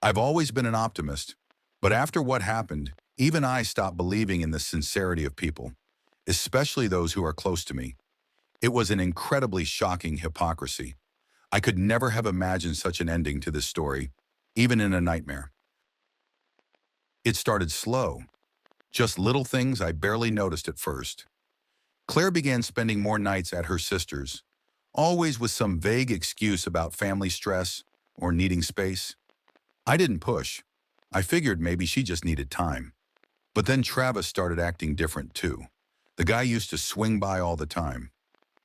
I've always been an optimist, but after what happened, even I stopped believing in the sincerity of people, especially those who are close to me. It was an incredibly shocking hypocrisy. I could never have imagined such an ending to this story, even in a nightmare. It started slow, just little things I barely noticed at first. Claire began spending more nights at her sister's, always with some vague excuse about family stress or needing space. I didn't push. I figured maybe she just needed time. But then Travis started acting different too. The guy used to swing by all the time,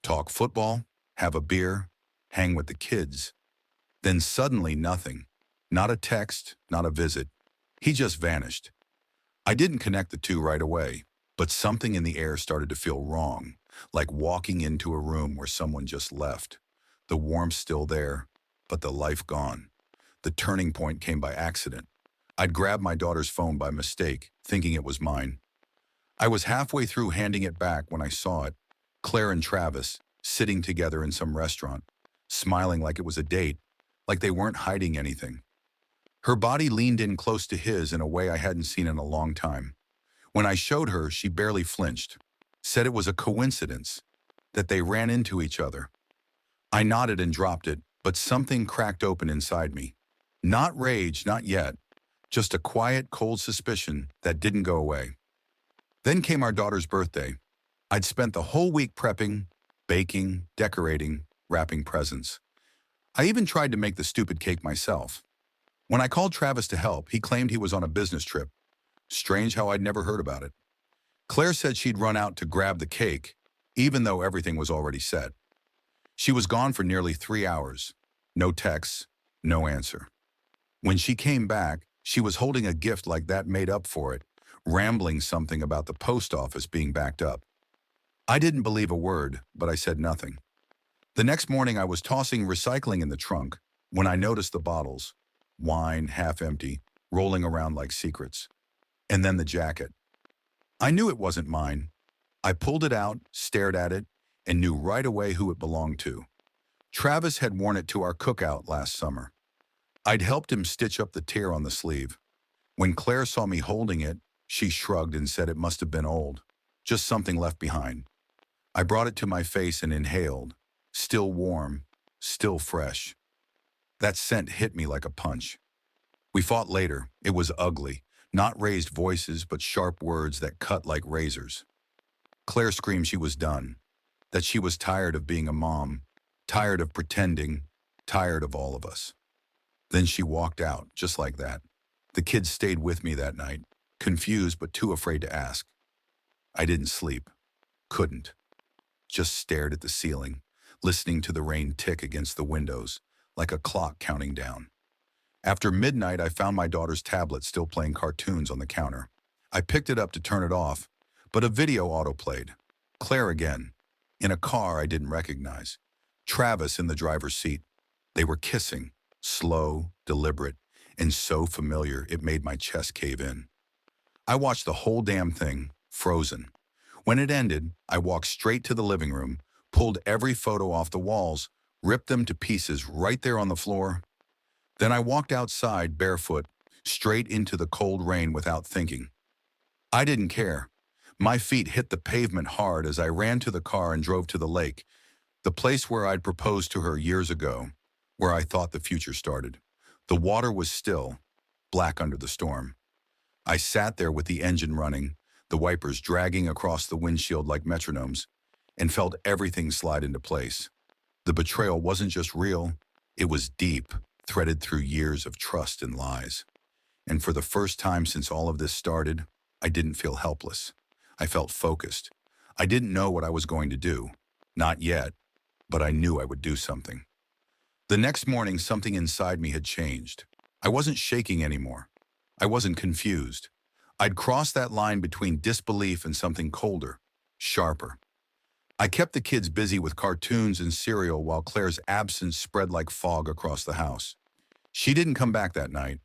talk football, have a beer, hang with the kids. Then suddenly nothing. Not a text, not a visit. He just vanished. I didn't connect the two right away, but something in the air started to feel wrong, like walking into a room where someone just left. The warmth still there, but the life gone. The turning point came by accident. I'd grabbed my daughter's phone by mistake, thinking it was mine. I was halfway through handing it back when I saw it, Claire and Travis, sitting together in some restaurant, smiling like it was a date, like they weren't hiding anything. Her body leaned in close to his in a way I hadn't seen in a long time. When I showed her, she barely flinched, said it was a coincidence, that they ran into each other. I nodded and dropped it, but something cracked open inside me. Not rage, not yet, just a quiet, cold suspicion that didn't go away. Then came our daughter's birthday. I'd spent the whole week prepping, baking, decorating, wrapping presents. I even tried to make the stupid cake myself. When I called Travis to help, he claimed he was on a business trip. Strange how I'd never heard about it. Claire said she'd run out to grab the cake, even though everything was already set. She was gone for nearly 3 hours. No texts, no answer. When she came back, she was holding a gift like that made up for it, rambling something about the post office being backed up. I didn't believe a word, but I said nothing. The next morning I was tossing recycling in the trunk when I noticed the bottles, wine half empty, rolling around like secrets. And then the jacket. I knew it wasn't mine. I pulled it out, stared at it, and knew right away who it belonged to. Travis had worn it to our cookout last summer. I'd helped him stitch up the tear on the sleeve. When Claire saw me holding it, she shrugged and said it must have been old, just something left behind. I brought it to my face and inhaled, still warm, still fresh. That scent hit me like a punch. We fought later. It was ugly, not raised voices, but sharp words that cut like razors. Claire screamed she was done, that she was tired of being a mom, tired of pretending, tired of all of us. Then she walked out, just like that. The kids stayed with me that night, confused but too afraid to ask. I didn't sleep. Couldn't. Just stared at the ceiling, listening to the rain tick against the windows, like a clock counting down. After midnight, I found my daughter's tablet still playing cartoons on the counter. I picked it up to turn it off, but a video autoplayed. Claire again, in a car I didn't recognize. Travis in the driver's seat. They were kissing, slow, deliberate, and so familiar it made my chest cave in. I watched the whole damn thing, frozen. When it ended, I walked straight to the living room, pulled every photo off the walls, ripped them to pieces right there on the floor. Then I walked outside barefoot, straight into the cold rain without thinking. I didn't care. My feet hit the pavement hard as I ran to the car and drove to the lake, the place where I'd proposed to her years ago, where I thought the future started. The water was still, black under the storm. I sat there with the engine running, the wipers dragging across the windshield like metronomes, and felt everything slide into place. The betrayal wasn't just real, it was deep, threaded through years of trust and lies. And for the first time since all of this started, I didn't feel helpless. I felt focused. I didn't know what I was going to do. Not yet, but I knew I would do something. The next morning, something inside me had changed. I wasn't shaking anymore. I wasn't confused. I'd crossed that line between disbelief and something colder, sharper. I kept the kids busy with cartoons and cereal while Claire's absence spread like fog across the house. She didn't come back that night,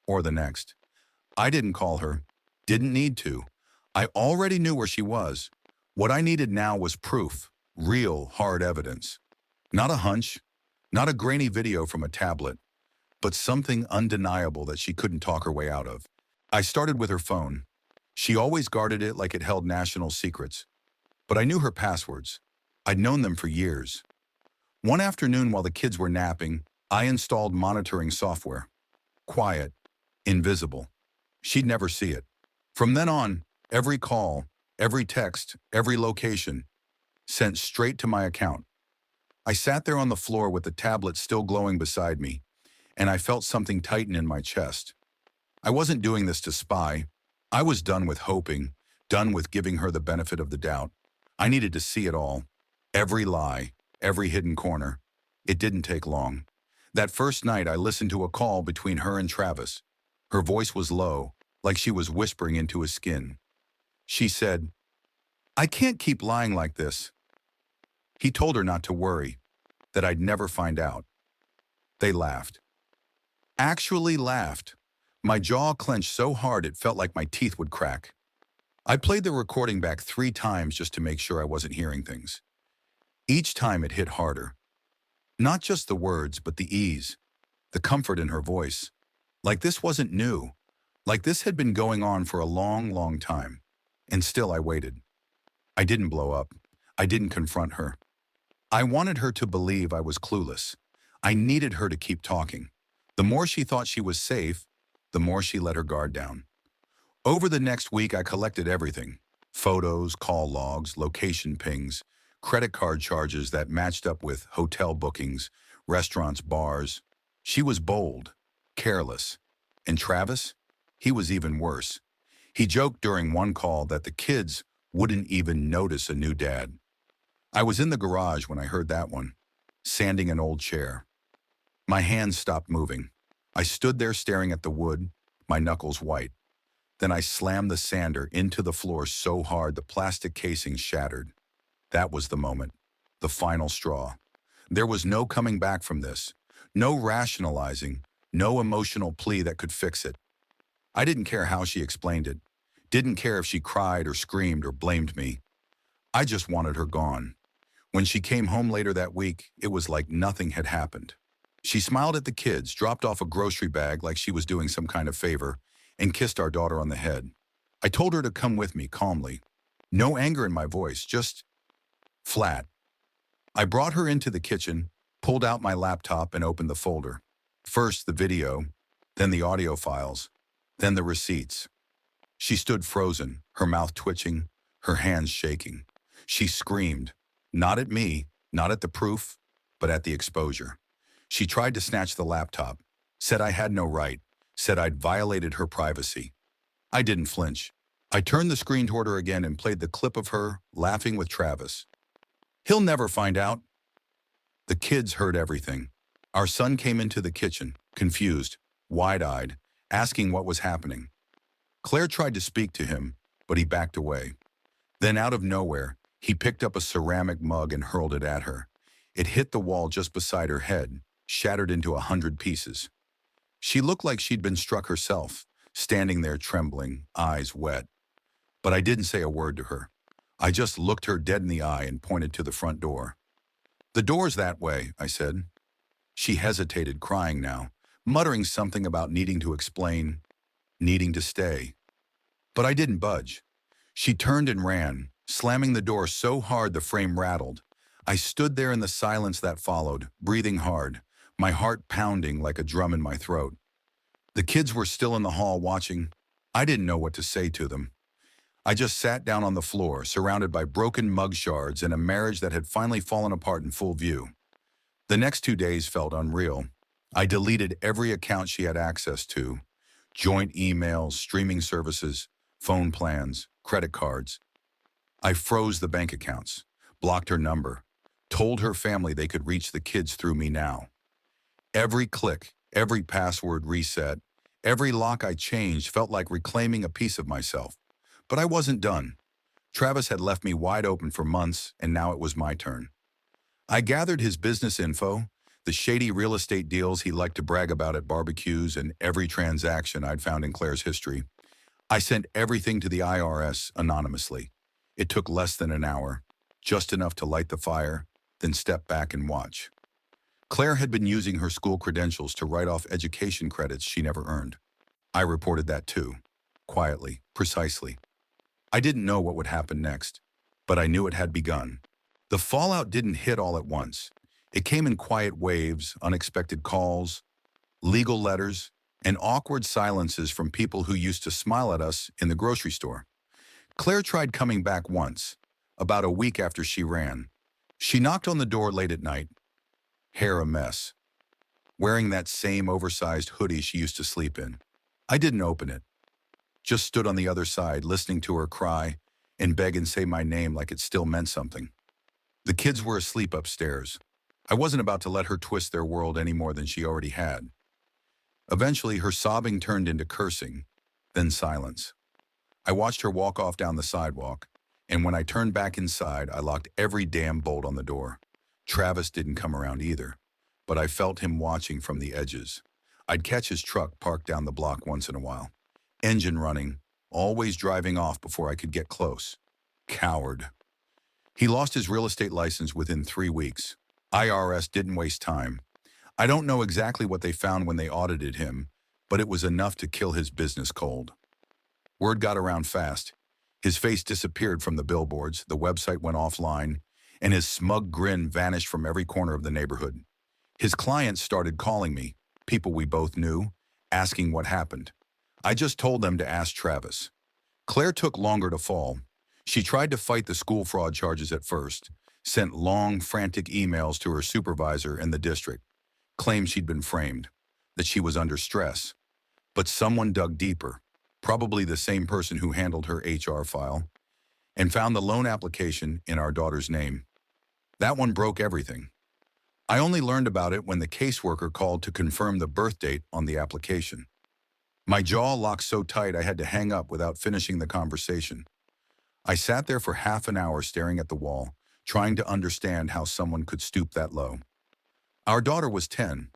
or the next. I didn't call her, didn't need to. I already knew where she was. What I needed now was proof, real, hard evidence. Not a hunch, not a grainy video from a tablet. but something undeniable that she couldn't talk her way out of. I started with her phone. She always guarded it like it held national secrets, but I knew her passwords. I'd known them for years. One afternoon while the kids were napping, I installed monitoring software. Quiet, invisible. She'd never see it. From then on, every call, every text, every location, sent straight to my account. I sat there on the floor with the tablet still glowing beside me, and I felt something tighten in my chest. I wasn't doing this to spy. I was done with hoping, done with giving her the benefit of the doubt. I needed to see it all. Every lie, every hidden corner. It didn't take long. That first night I listened to a call between her and Travis. Her voice was low, like she was whispering into his skin. She said, "I can't keep lying like this." He told her not to worry, that I'd never find out. They laughed. Actually laughed. My jaw clenched so hard it felt like my teeth would crack. I played the recording back 3 times just to make sure I wasn't hearing things. Each time it hit harder. Not just the words, but the ease, the comfort in her voice. Like this wasn't new. Like this had been going on for a long, long time. And still I waited. I didn't blow up. I didn't confront her. I wanted her to believe I was clueless. I needed her to keep talking. The more she thought she was safe, the more she let her guard down. Over the next week, I collected everything. Photos, call logs, location pings, credit card charges that matched up with hotel bookings, restaurants, bars. She was bold, careless. And Travis? He was even worse. He joked during one call that the kids wouldn't even notice a new dad. I was in the garage when I heard that one, sanding an old chair. My hands stopped moving. I stood there staring at the wood, my knuckles white. Then I slammed the sander into the floor so hard the plastic casing shattered. That was the moment, the final straw. There was no coming back from this, no rationalizing, no emotional plea that could fix it. I didn't care how she explained it, didn't care if she cried or screamed or blamed me. I just wanted her gone. When she came home later that week, it was like nothing had happened. She smiled at the kids, dropped off a grocery bag like she was doing some kind of favor, and kissed our daughter on the head. I told her to come with me calmly. No anger in my voice, just flat. I brought her into the kitchen, pulled out my laptop and opened the folder. First the video, then the audio files, then the receipts. She stood frozen, her mouth twitching, her hands shaking. She screamed, not at me, not at the proof, but at the exposure. She tried to snatch the laptop, said I had no right, said I'd violated her privacy. I didn't flinch. I turned the screen toward her again and played the clip of her laughing with Travis. "He'll never find out." The kids heard everything. Our son came into the kitchen, confused, wide-eyed, asking what was happening. Claire tried to speak to him, but he backed away. Then out of nowhere, he picked up a ceramic mug and hurled it at her. It hit the wall just beside her head, shattered into 100 pieces. She looked like she'd been struck herself, standing there trembling, eyes wet. But I didn't say a word to her. I just looked her dead in the eye and pointed to the front door. "The door's that way," I said. She hesitated, crying now, muttering something about needing to explain, needing to stay. But I didn't budge. She turned and ran, slamming the door so hard the frame rattled. I stood there in the silence that followed, breathing hard, my heart pounding like a drum in my throat. The kids were still in the hall watching. I didn't know what to say to them. I just sat down on the floor, surrounded by broken mug shards and a marriage that had finally fallen apart in full view. The next 2 days felt unreal. I deleted every account she had access to. Joint emails, streaming services, phone plans, credit cards. I froze the bank accounts, blocked her number, told her family they could reach the kids through me now. Every click, every password reset, every lock I changed felt like reclaiming a piece of myself. But I wasn't done. Travis had left me wide open for months, and now it was my turn. I gathered his business info, the shady real estate deals he liked to brag about at barbecues, and every transaction I'd found in Claire's history. I sent everything to the IRS anonymously. It took less than an hour, just enough to light the fire, then step back and watch. Claire had been using her school credentials to write off education credits she never earned. I reported that too. Quietly, precisely. I didn't know what would happen next, but I knew it had begun. The fallout didn't hit all at once. It came in quiet waves, unexpected calls, legal letters, and awkward silences from people who used to smile at us in the grocery store. Claire tried coming back once, about a week after she ran. She knocked on the door late at night, hair a mess, wearing that same oversized hoodie she used to sleep in. I didn't open it, just stood on the other side, listening to her cry and beg and say my name like it still meant something. The kids were asleep upstairs. I wasn't about to let her twist their world any more than she already had. Eventually, her sobbing turned into cursing, then silence. I watched her walk off down the sidewalk, and when I turned back inside, I locked every damn bolt on the door. Travis didn't come around either, but I felt him watching from the edges. I'd catch his truck parked down the block once in a while, engine running, always driving off before I could get close. Coward. He lost his real estate license within 3 weeks. IRS didn't waste time. I don't know exactly what they found when they audited him, but it was enough to kill his business cold. Word got around fast. His face disappeared from the billboards, the website went offline, and his smug grin vanished from every corner of the neighborhood. His clients started calling me, people we both knew, asking what happened. I just told them to ask Travis. Claire took longer to fall. She tried to fight the school fraud charges at first, sent long, frantic emails to her supervisor in the district, claimed she'd been framed, that she was under stress. But someone dug deeper, probably the same person who handled her HR file, and found the loan application in our daughter's name. That one broke everything. I only learned about it when the caseworker called to confirm the birth date on the application. My jaw locked so tight I had to hang up without finishing the conversation. I sat there for half an hour staring at the wall, trying to understand how someone could stoop that low. Our daughter was 10.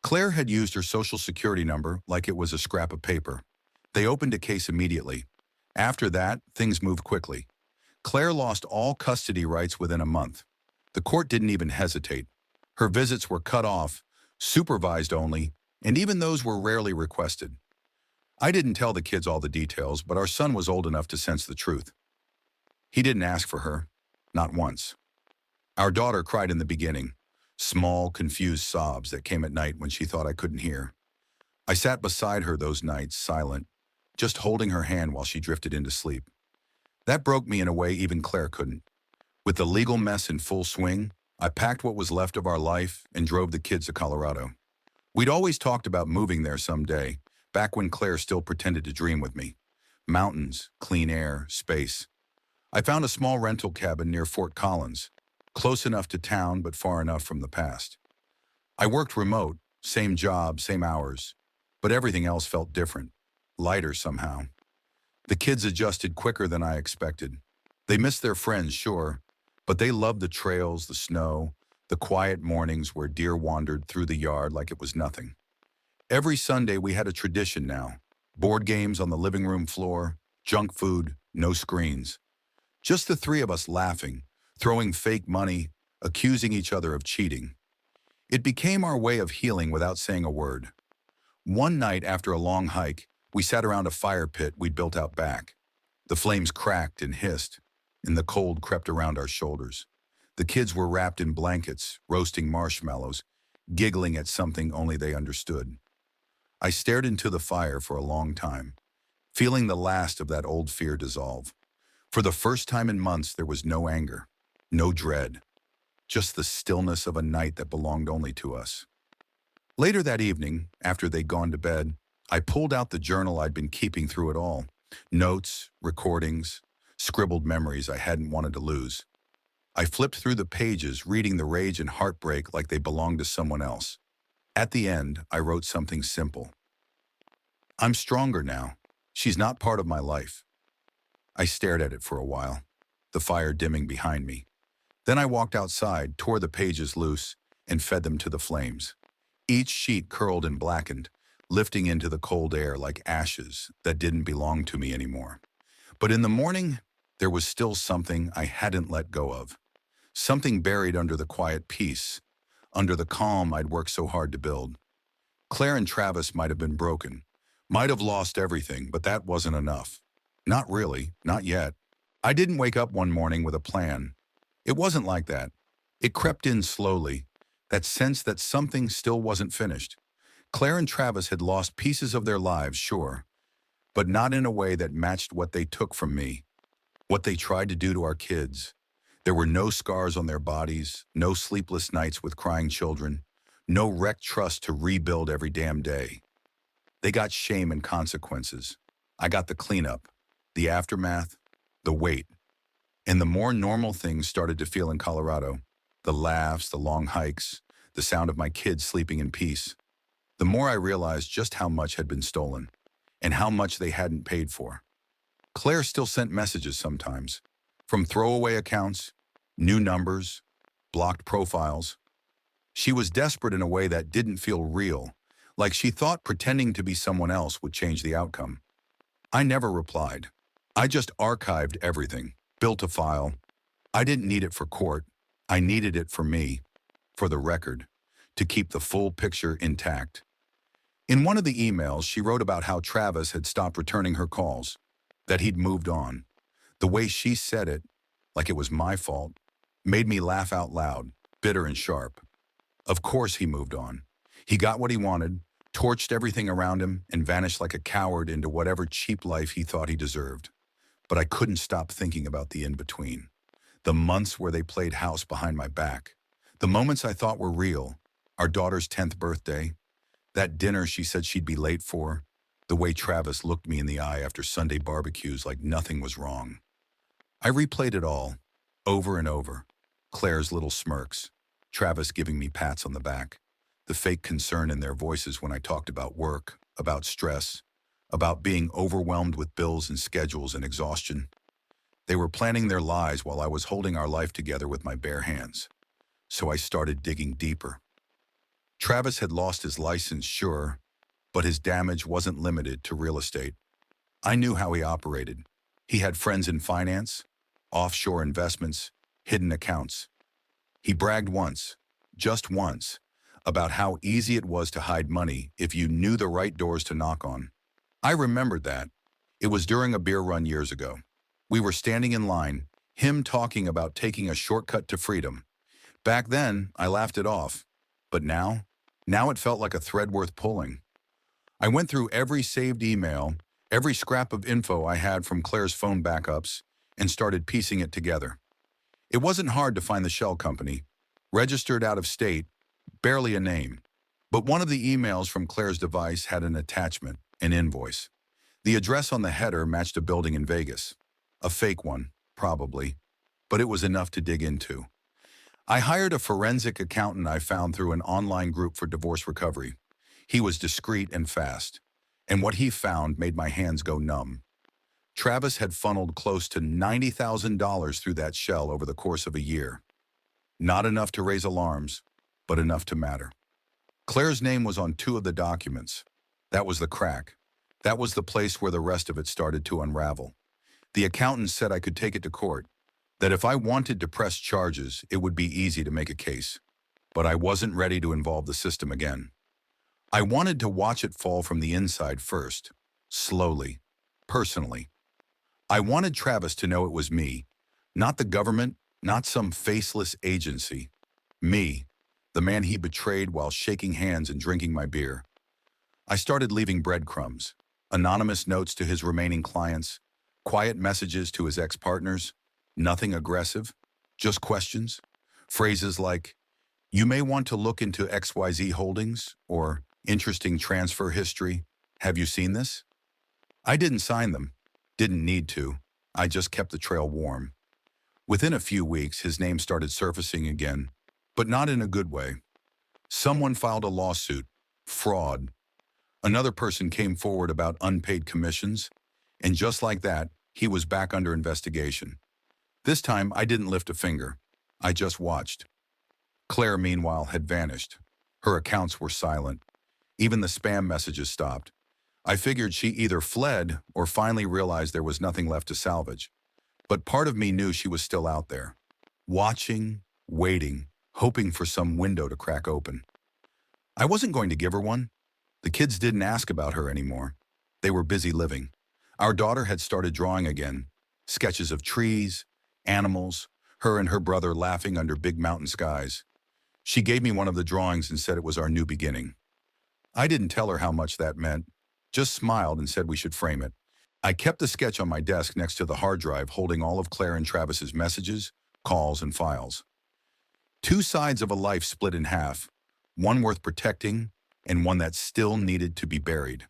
Claire had used her social security number like it was a scrap of paper. They opened a case immediately. After that, things moved quickly. Claire lost all custody rights within a month. The court didn't even hesitate. Her visits were cut off, supervised only, and even those were rarely requested. I didn't tell the kids all the details, but our son was old enough to sense the truth. He didn't ask for her, not once. Our daughter cried in the beginning, small, confused sobs that came at night when she thought I couldn't hear. I sat beside her those nights, silent, just holding her hand while she drifted into sleep. That broke me in a way even Claire couldn't. With the legal mess in full swing, I packed what was left of our life and drove the kids to Colorado. We'd always talked about moving there someday, back when Claire still pretended to dream with me. Mountains, clean air, space. I found a small rental cabin near Fort Collins, close enough to town but far enough from the past. I worked remote, same job, same hours, but everything else felt different, lighter somehow. The kids adjusted quicker than I expected. They missed their friends, sure, but they loved the trails, the snow, the quiet mornings where deer wandered through the yard like it was nothing. Every Sunday we had a tradition now. Board games on the living room floor, junk food, no screens. Just the three of us laughing, throwing fake money, accusing each other of cheating. It became our way of healing without saying a word. One night after a long hike, we sat around a fire pit we'd built out back. The flames cracked and hissed, and the cold crept around our shoulders. The kids were wrapped in blankets, roasting marshmallows, giggling at something only they understood. I stared into the fire for a long time, feeling the last of that old fear dissolve. For the first time in months, there was no anger, no dread, just the stillness of a night that belonged only to us. Later that evening, after they'd gone to bed, I pulled out the journal I'd been keeping through it all. Notes, recordings, scribbled memories I hadn't wanted to lose. I flipped through the pages, reading the rage and heartbreak like they belonged to someone else. At the end, I wrote something simple. I'm stronger now. She's not part of my life. I stared at it for a while, the fire dimming behind me. Then I walked outside, tore the pages loose, and fed them to the flames. Each sheet curled and blackened, lifting into the cold air like ashes that didn't belong to me anymore. But in the morning, there was still something I hadn't let go of. Something buried under the quiet peace. under the calm I'd worked so hard to build. Claire and Travis might have been broken, might have lost everything, but that wasn't enough. Not really, not yet. I didn't wake up one morning with a plan. It wasn't like that. It crept in slowly, that sense that something still wasn't finished. Claire and Travis had lost pieces of their lives, sure, but not in a way that matched what they took from me, what they tried to do to our kids. There were no scars on their bodies, no sleepless nights with crying children, no wrecked trust to rebuild every damn day. They got shame and consequences. I got the cleanup, the aftermath, the weight. And the more normal things started to feel in Colorado, the laughs, the long hikes, the sound of my kids sleeping in peace, the more I realized just how much had been stolen and how much they hadn't paid for. Claire still sent messages sometimes, from throwaway accounts, new numbers, blocked profiles. She was desperate in a way that didn't feel real, like she thought pretending to be someone else would change the outcome. I never replied. I just archived everything, built a file. I didn't need it for court. I needed it for me, for the record, to keep the full picture intact. In one of the emails, she wrote about how Travis had stopped returning her calls, that he'd moved on. The way she said it, like it was my fault, made me laugh out loud, bitter and sharp. Of course he moved on. He got what he wanted, torched everything around him, and vanished like a coward into whatever cheap life he thought he deserved. But I couldn't stop thinking about the in-between. The months where they played house behind my back. The moments I thought were real. Our daughter's 10th birthday. That dinner she said she'd be late for. The way Travis looked me in the eye after Sunday barbecues like nothing was wrong. I replayed it all, over and over. Claire's little smirks. Travis giving me pats on the back. The fake concern in their voices when I talked about work, about stress, about being overwhelmed with bills and schedules and exhaustion. They were planning their lies while I was holding our life together with my bare hands. So I started digging deeper. Travis had lost his license, sure, but his damage wasn't limited to real estate. I knew how he operated. He had friends in finance, offshore investments, hidden accounts. He bragged once, just once, about how easy it was to hide money if you knew the right doors to knock on. I remembered that. It was during a beer run years ago. We were standing in line, him talking about taking a shortcut to freedom. Back then, I laughed it off. But now it felt like a thread worth pulling. I went through every saved email, every scrap of info I had from Claire's phone backups, and started piecing it together. It wasn't hard to find the shell company, registered out of state, barely a name. But one of the emails from Claire's device had an attachment, an invoice. The address on the header matched a building in Vegas. A fake one, probably, but it was enough to dig into. I hired a forensic accountant I found through an online group for divorce recovery. He was discreet and fast, and what he found made my hands go numb. Travis had funneled close to $90,000 through that shell over the course of a year. Not enough to raise alarms, but enough to matter. Claire's name was on 2 of the documents. That was the crack. That was the place where the rest of it started to unravel. The accountant said I could take it to court, that if I wanted to press charges, it would be easy to make a case. But I wasn't ready to involve the system again. I wanted to watch it fall from the inside first, slowly, personally. I wanted Travis to know it was me, not the government, not some faceless agency. Me, the man he betrayed while shaking hands and drinking my beer. I started leaving breadcrumbs, anonymous notes to his remaining clients, quiet messages to his ex-partners, nothing aggressive, just questions. Phrases like, "You may want to look into XYZ Holdings," or "Interesting transfer history. Have you seen this?" I didn't sign them, didn't need to. I just kept the trail warm. Within a few weeks, his name started surfacing again, but not in a good way. Someone filed a lawsuit, fraud. Another person came forward about unpaid commissions, and just like that, he was back under investigation. This time, I didn't lift a finger. I just watched. Claire, meanwhile, had vanished. Her accounts were silent. Even the spam messages stopped. I figured she either fled or finally realized there was nothing left to salvage. But part of me knew she was still out there, watching, waiting, hoping for some window to crack open. I wasn't going to give her one. The kids didn't ask about her anymore. They were busy living. Our daughter had started drawing again, sketches of trees, animals, her and her brother laughing under big mountain skies. She gave me one of the drawings and said it was our new beginning. I didn't tell her how much that meant, just smiled and said we should frame it. I kept the sketch on my desk next to the hard drive holding all of Claire and Travis's messages, calls, and files. Two sides of a life split in half, one worth protecting and one that still needed to be buried.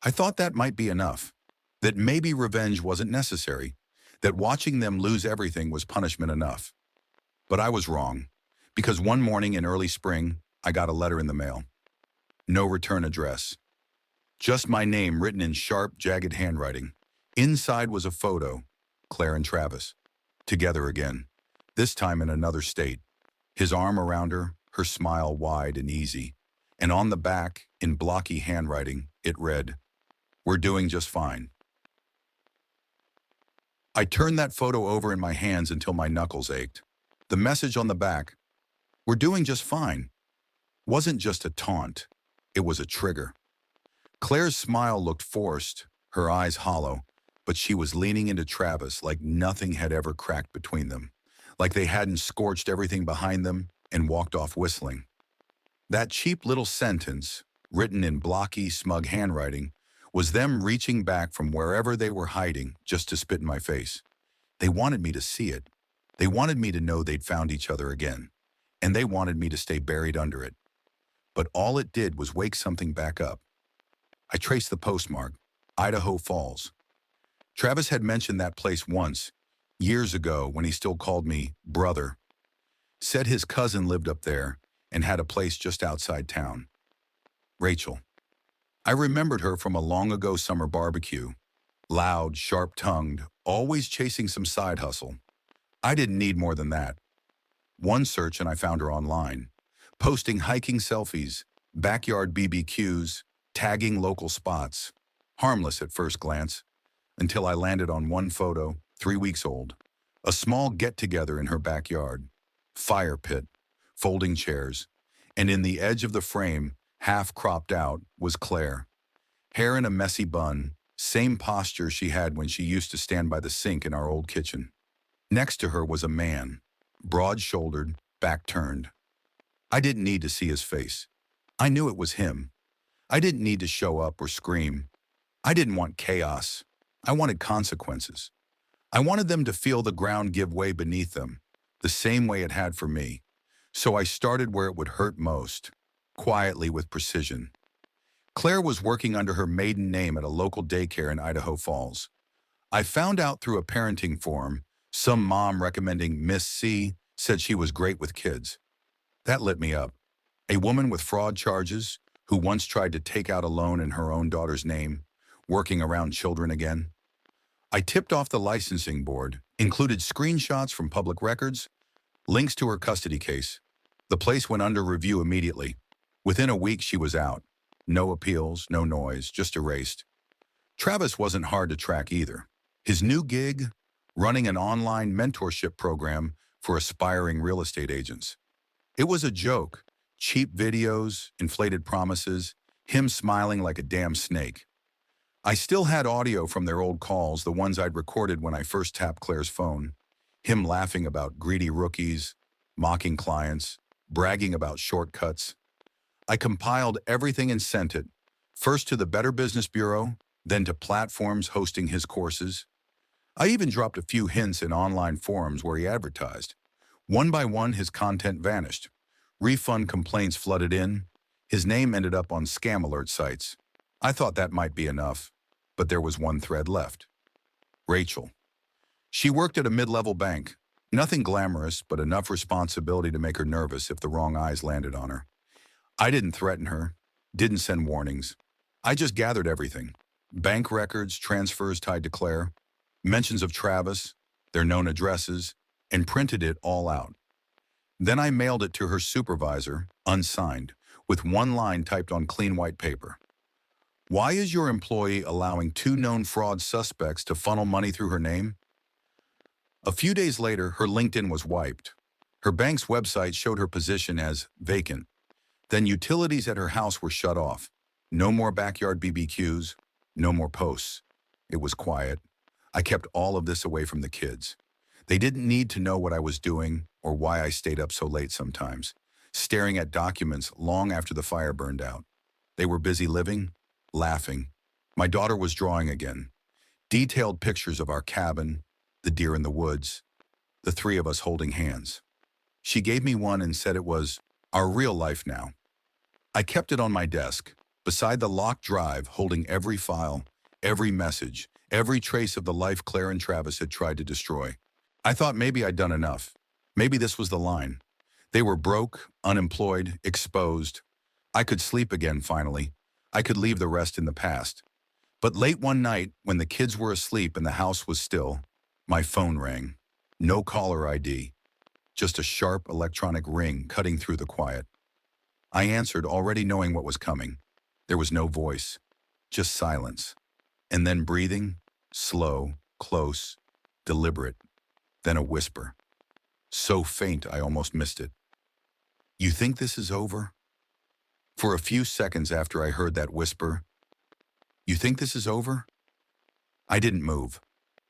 I thought that might be enough, that maybe revenge wasn't necessary, that watching them lose everything was punishment enough. But I was wrong, because one morning in early spring, I got a letter in the mail. No return address. Just my name written in sharp, jagged handwriting. Inside was a photo, Claire and Travis, together again, this time in another state. His arm around her, her smile wide and easy. And on the back, in blocky handwriting, it read, "We're doing just fine." I turned that photo over in my hands until my knuckles ached. The message on the back, "We're doing just fine," wasn't just a taunt, it was a trigger. Claire's smile looked forced, her eyes hollow, but she was leaning into Travis like nothing had ever cracked between them, like they hadn't scorched everything behind them and walked off whistling. That cheap little sentence, written in blocky, smug handwriting, was them reaching back from wherever they were hiding just to spit in my face. They wanted me to see it. They wanted me to know they'd found each other again, and they wanted me to stay buried under it. But all it did was wake something back up. I traced the postmark, Idaho Falls. Travis had mentioned that place once, years ago when he still called me brother. Said his cousin lived up there and had a place just outside town. Rachel. I remembered her from a long-ago summer barbecue. Loud, sharp-tongued, always chasing some side hustle. I didn't need more than that. One search and I found her online, posting hiking selfies, backyard BBQs, tagging local spots. Harmless at first glance, until I landed on one photo, 3 weeks old. A small get-together in her backyard. Fire pit, folding chairs, and in the edge of the frame, half cropped out, was Claire. Hair in a messy bun, same posture she had when she used to stand by the sink in our old kitchen. Next to her was a man, broad-shouldered, back turned. I didn't need to see his face. I knew it was him. I didn't need to show up or scream. I didn't want chaos. I wanted consequences. I wanted them to feel the ground give way beneath them, the same way it had for me. So I started where it would hurt most, quietly with precision. Claire was working under her maiden name at a local daycare in Idaho Falls. I found out through a parenting forum, some mom recommending Miss C said she was great with kids. That lit me up. A woman with fraud charges, who once tried to take out a loan in her own daughter's name, working around children again. I tipped off the licensing board, included screenshots from public records, links to her custody case. The place went under review immediately. Within a week, she was out. No appeals, no noise, just erased. Travis wasn't hard to track either. His new gig, running an online mentorship program for aspiring real estate agents. It was a joke. Cheap videos, inflated promises, him smiling like a damn snake. I still had audio from their old calls, the ones I'd recorded when I first tapped Claire's phone. Him laughing about greedy rookies, mocking clients, bragging about shortcuts. I compiled everything and sent it, first to the Better Business Bureau, then to platforms hosting his courses. I even dropped a few hints in online forums where he advertised. One by one, his content vanished. Refund complaints flooded in. His name ended up on scam alert sites. I thought that might be enough, but there was one thread left. Rachel. She worked at a mid-level bank. Nothing glamorous, but enough responsibility to make her nervous if the wrong eyes landed on her. I didn't threaten her, didn't send warnings. I just gathered everything. Bank records, transfers tied to Claire, mentions of Travis, their known addresses, and printed it all out. Then I mailed it to her supervisor, unsigned, with one line typed on clean white paper. Why is your employee allowing 2 known fraud suspects to funnel money through her name? A few days later, her LinkedIn was wiped. Her bank's website showed her position as vacant. Then utilities at her house were shut off. No more backyard BBQs, no more posts. It was quiet. I kept all of this away from the kids. They didn't need to know what I was doing or why I stayed up so late sometimes, staring at documents long after the fire burned out. They were busy living, laughing. My daughter was drawing again. Detailed pictures of our cabin, the deer in the woods, the three of us holding hands. She gave me one and said it was our real life now. I kept it on my desk, beside the locked drive, holding every file, every message, every trace of the life Claire and Travis had tried to destroy. I thought maybe I'd done enough. Maybe this was the line. They were broke, unemployed, exposed. I could sleep again finally. I could leave the rest in the past. But late one night, when the kids were asleep and the house was still, my phone rang. No caller ID. Just a sharp electronic ring cutting through the quiet. I answered, already knowing what was coming. There was no voice, just silence. And then breathing, slow, close, deliberate. Then a whisper. So faint I almost missed it. "You think this is over?" For a few seconds after I heard that whisper, "You think this is over?" I didn't move.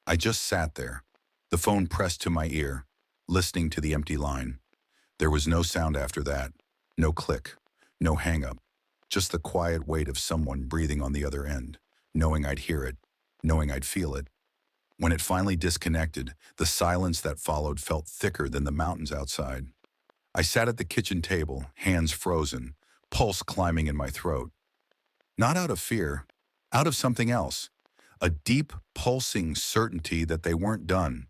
I just sat there, the phone pressed to my ear, listening to the empty line. There was no sound after that, no click, no hang-up, just the quiet weight of someone breathing on the other end, knowing I'd hear it, knowing I'd feel it. When it finally disconnected, the silence that followed felt thicker than the mountains outside. I sat at the kitchen table, hands frozen, pulse climbing in my throat. Not out of fear, out of something else. A deep, pulsing certainty that they weren't done.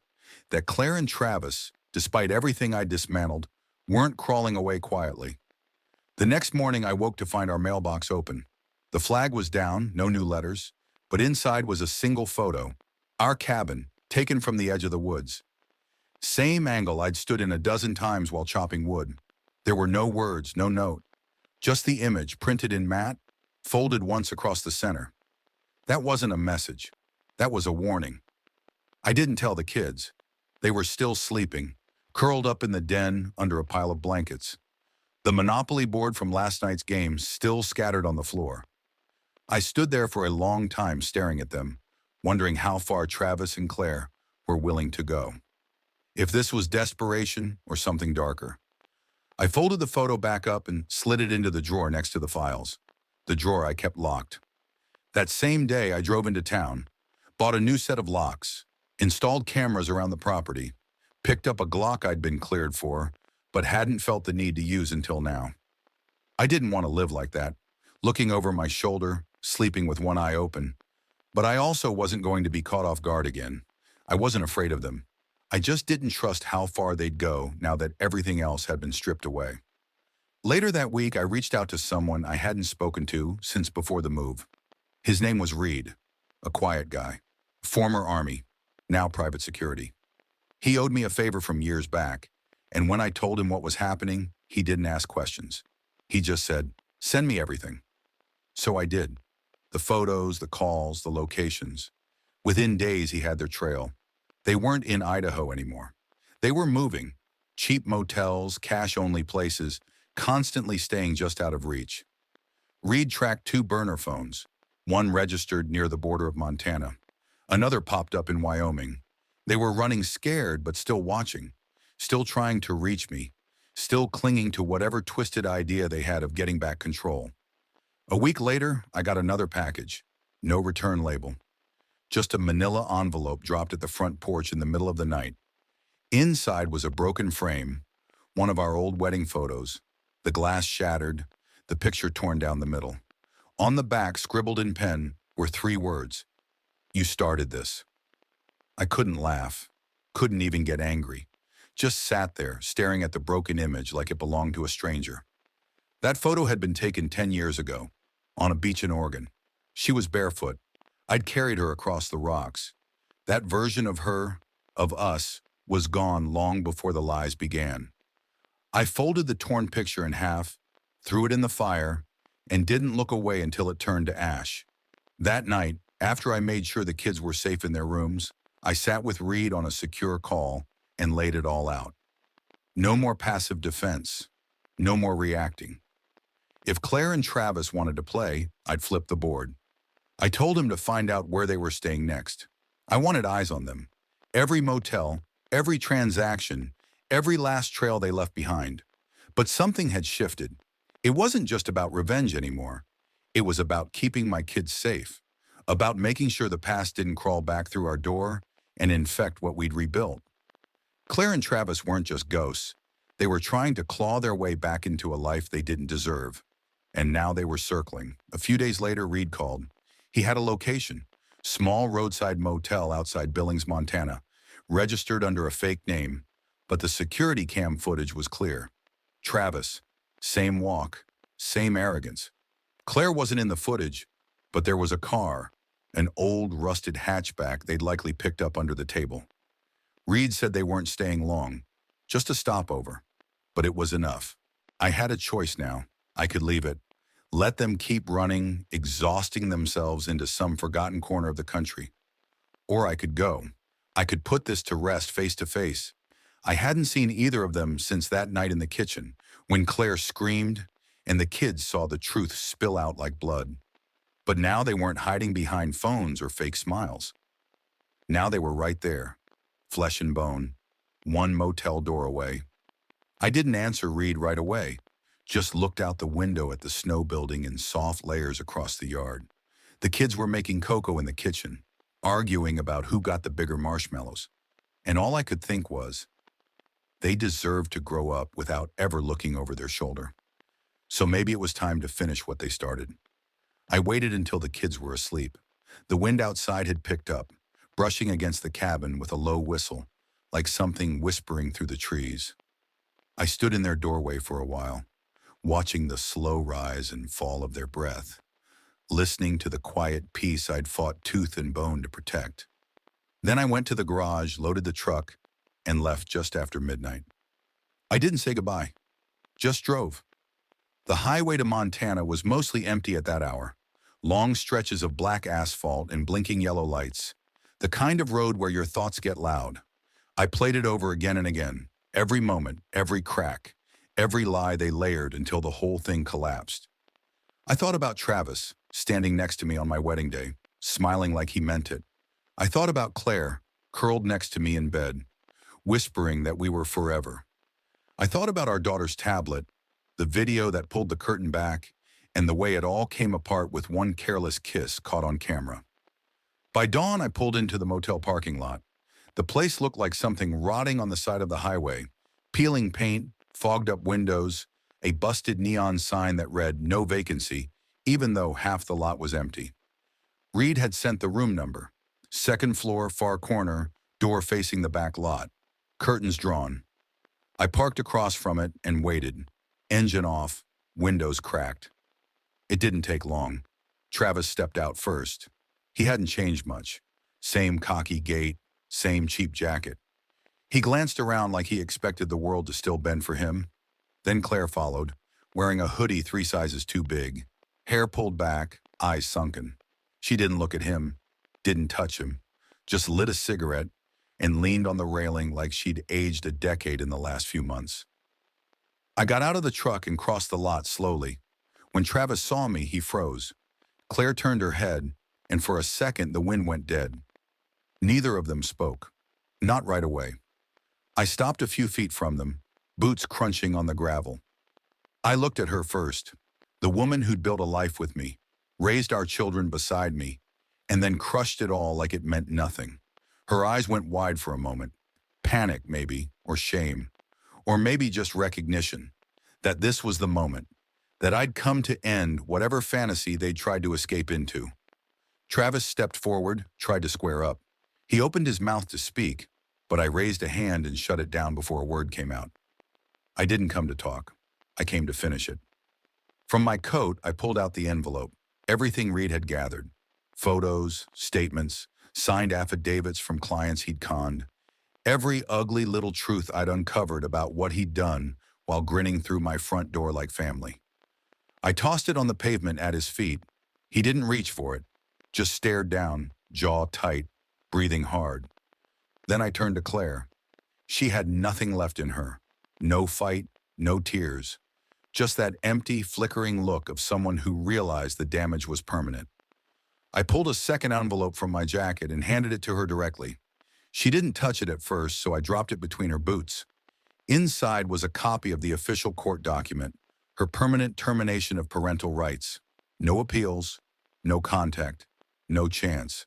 That Claire and Travis, despite everything I dismantled, weren't crawling away quietly. The next morning I woke to find our mailbox open. The flag was down, no new letters, but inside was a single photo. Our cabin, taken from the edge of the woods. Same angle I'd stood in a dozen times while chopping wood. There were no words, no note. Just the image, printed in matte, folded once across the center. That wasn't a message. That was a warning. I didn't tell the kids. They were still sleeping, curled up in the den under a pile of blankets. The Monopoly board from last night's game still scattered on the floor. I stood there for a long time staring at them, wondering how far Travis and Claire were willing to go. If this was desperation or something darker. I folded the photo back up and slid it into the drawer next to the files, the drawer I kept locked. That same day, I drove into town, bought a new set of locks, installed cameras around the property, picked up a Glock I'd been cleared for, but hadn't felt the need to use until now. I didn't want to live like that, looking over my shoulder, sleeping with one eye open. But I also wasn't going to be caught off guard again. I wasn't afraid of them. I just didn't trust how far they'd go now that everything else had been stripped away. Later that week, I reached out to someone I hadn't spoken to since before the move. His name was Reed, a quiet guy, former Army, now private security. He owed me a favor from years back, and when I told him what was happening, he didn't ask questions. He just said, "Send me everything." So I did. The photos, the calls, the locations. Within days, he had their trail. They weren't in Idaho anymore. They were moving. Cheap motels, cash-only places, constantly staying just out of reach. Reed tracked 2 burner phones. One registered near the border of Montana. Another popped up in Wyoming. They were running scared, but still watching. Still trying to reach me. Still clinging to whatever twisted idea they had of getting back control. A week later, I got another package. No return label. Just a manila envelope dropped at the front porch in the middle of the night. Inside was a broken frame, one of our old wedding photos, the glass shattered, the picture torn down the middle. On the back, scribbled in pen, were 3 words. "You started this." I couldn't laugh, couldn't even get angry. Just sat there, staring at the broken image like it belonged to a stranger. That photo had been taken 10 years ago, on a beach in Oregon. She was barefoot. I'd carried her across the rocks. That version of her, of us, was gone long before the lies began. I folded the torn picture in half, threw it in the fire, and didn't look away until it turned to ash. That night, after I made sure the kids were safe in their rooms, I sat with Reed on a secure call and laid it all out. No more passive defense. No more reacting. If Claire and Travis wanted to play, I'd flip the board. I told him to find out where they were staying next. I wanted eyes on them. Every motel, every transaction, every last trail they left behind. But something had shifted. It wasn't just about revenge anymore. It was about keeping my kids safe, about making sure the past didn't crawl back through our door and infect what we'd rebuilt. Claire and Travis weren't just ghosts. They were trying to claw their way back into a life they didn't deserve. And now they were circling. A few days later, Reed called. He had a location, small roadside motel outside Billings, Montana, registered under a fake name, but the security cam footage was clear. Travis, same walk, same arrogance. Claire wasn't in the footage, but there was a car, an old rusted hatchback they'd likely picked up under the table. Reed said they weren't staying long, just a stopover, but it was enough. I had a choice now. I could leave it, let them keep running, exhausting themselves into some forgotten corner of the country. Or I could go. I could put this to rest face to face. I hadn't seen either of them since that night in the kitchen, when Claire screamed and the kids saw the truth spill out like blood. But now they weren't hiding behind phones or fake smiles. Now they were right there, flesh and bone, one motel door away. I didn't answer Reed right away, just looked out the window at the snow building in soft layers across the yard. The kids were making cocoa in the kitchen, arguing about who got the bigger marshmallows. And all I could think was, they deserved to grow up without ever looking over their shoulder. So maybe it was time to finish what they started. I waited until the kids were asleep. The wind outside had picked up, brushing against the cabin with a low whistle, like something whispering through the trees. I stood in their doorway for a while, watching the slow rise and fall of their breath, listening to the quiet peace I'd fought tooth and bone to protect. Then I went to the garage, loaded the truck, and left just after midnight. I didn't say goodbye, just drove. The highway to Montana was mostly empty at that hour. Long stretches of black asphalt and blinking yellow lights. The kind of road where your thoughts get loud. I played it over again and again. Every moment, every crack, every lie they layered until the whole thing collapsed. I thought about Travis, standing next to me on my wedding day, smiling like he meant it. I thought about Claire, curled next to me in bed, whispering that we were forever. I thought about our daughter's tablet, the video that pulled the curtain back, and the way it all came apart with one careless kiss caught on camera. By dawn, I pulled into the motel parking lot. The place looked like something rotting on the side of the highway, peeling paint, fogged up windows, a busted neon sign that read "No vacancy," even though half the lot was empty. Reed had sent the room number. Second floor, far corner, door facing the back lot. Curtains drawn. I parked across from it and waited. Engine off, windows cracked. It didn't take long. Travis stepped out first. He hadn't changed much. Same cocky gait, same cheap jacket. He glanced around like he expected the world to still bend for him. Then Claire followed, wearing a hoodie 3 sizes too big. Hair pulled back, eyes sunken. She didn't look at him, didn't touch him, just lit a cigarette and leaned on the railing like she'd aged a decade in the last few months. I got out of the truck and crossed the lot slowly. When Travis saw me, he froze. Claire turned her head, and for a second the wind went dead. Neither of them spoke. Not right away. I stopped a few feet from them, boots crunching on the gravel. I looked at her first, the woman who'd built a life with me, raised our children beside me, and then crushed it all like it meant nothing. Her eyes went wide for a moment. Panic, maybe, or shame, or maybe just recognition, that this was the moment, that I'd come to end whatever fantasy they'd tried to escape into. Travis stepped forward, tried to square up. He opened his mouth to speak, but I raised a hand and shut it down before a word came out. I didn't come to talk. I came to finish it. From my coat, I pulled out the envelope, everything Reed had gathered. Photos, statements, signed affidavits from clients he'd conned. Every ugly little truth I'd uncovered about what he'd done while grinning through my front door like family. I tossed it on the pavement at his feet. He didn't reach for it, just stared down, jaw tight, breathing hard. Then I turned to Claire. She had nothing left in her. No fight, no tears. Just that empty, flickering look of someone who realized the damage was permanent. I pulled a second envelope from my jacket and handed it to her directly. She didn't touch it at first, so I dropped it between her boots. Inside was a copy of the official court document, her permanent termination of parental rights. No appeals, no contact, no chance.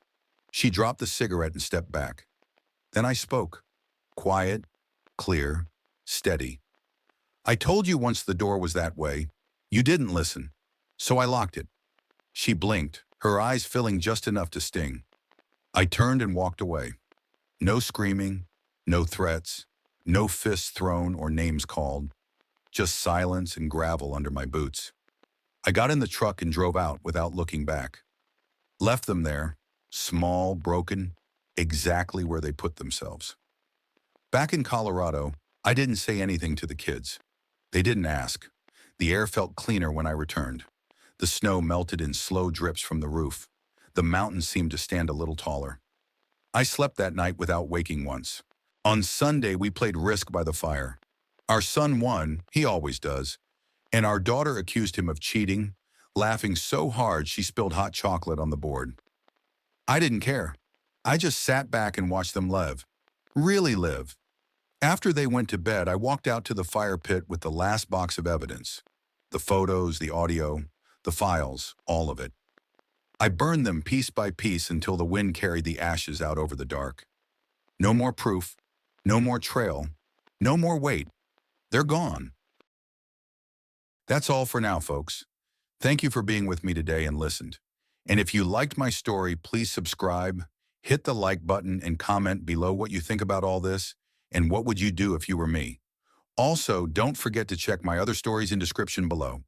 She dropped the cigarette and stepped back. Then I spoke. Quiet, clear, steady. I told you once the door was that way. You didn't listen. So I locked it. She blinked, her eyes filling just enough to sting. I turned and walked away. No screaming, no threats, no fists thrown or names called. Just silence and gravel under my boots. I got in the truck and drove out without looking back. Left them there, small, broken, exactly where they put themselves. Back in Colorado, I didn't say anything to the kids. They didn't ask. The air felt cleaner when I returned. The snow melted in slow drips from the roof. The mountains seemed to stand a little taller. I slept that night without waking once. On Sunday, we played Risk by the fire. Our son won, he always does, and our daughter accused him of cheating, laughing so hard she spilled hot chocolate on the board. I didn't care. I just sat back and watched them live. Really live. After they went to bed, I walked out to the fire pit with the last box of evidence. The photos, the audio, the files, all of it. I burned them piece by piece until the wind carried the ashes out over the dark. No more proof, no more trail, no more weight. They're gone. That's all for now, folks. Thank you for being with me today and listened. And if you liked my story, please subscribe, hit the like button, and comment below what you think about all this and what would you do if you were me. Also, don't forget to check my other stories in description below.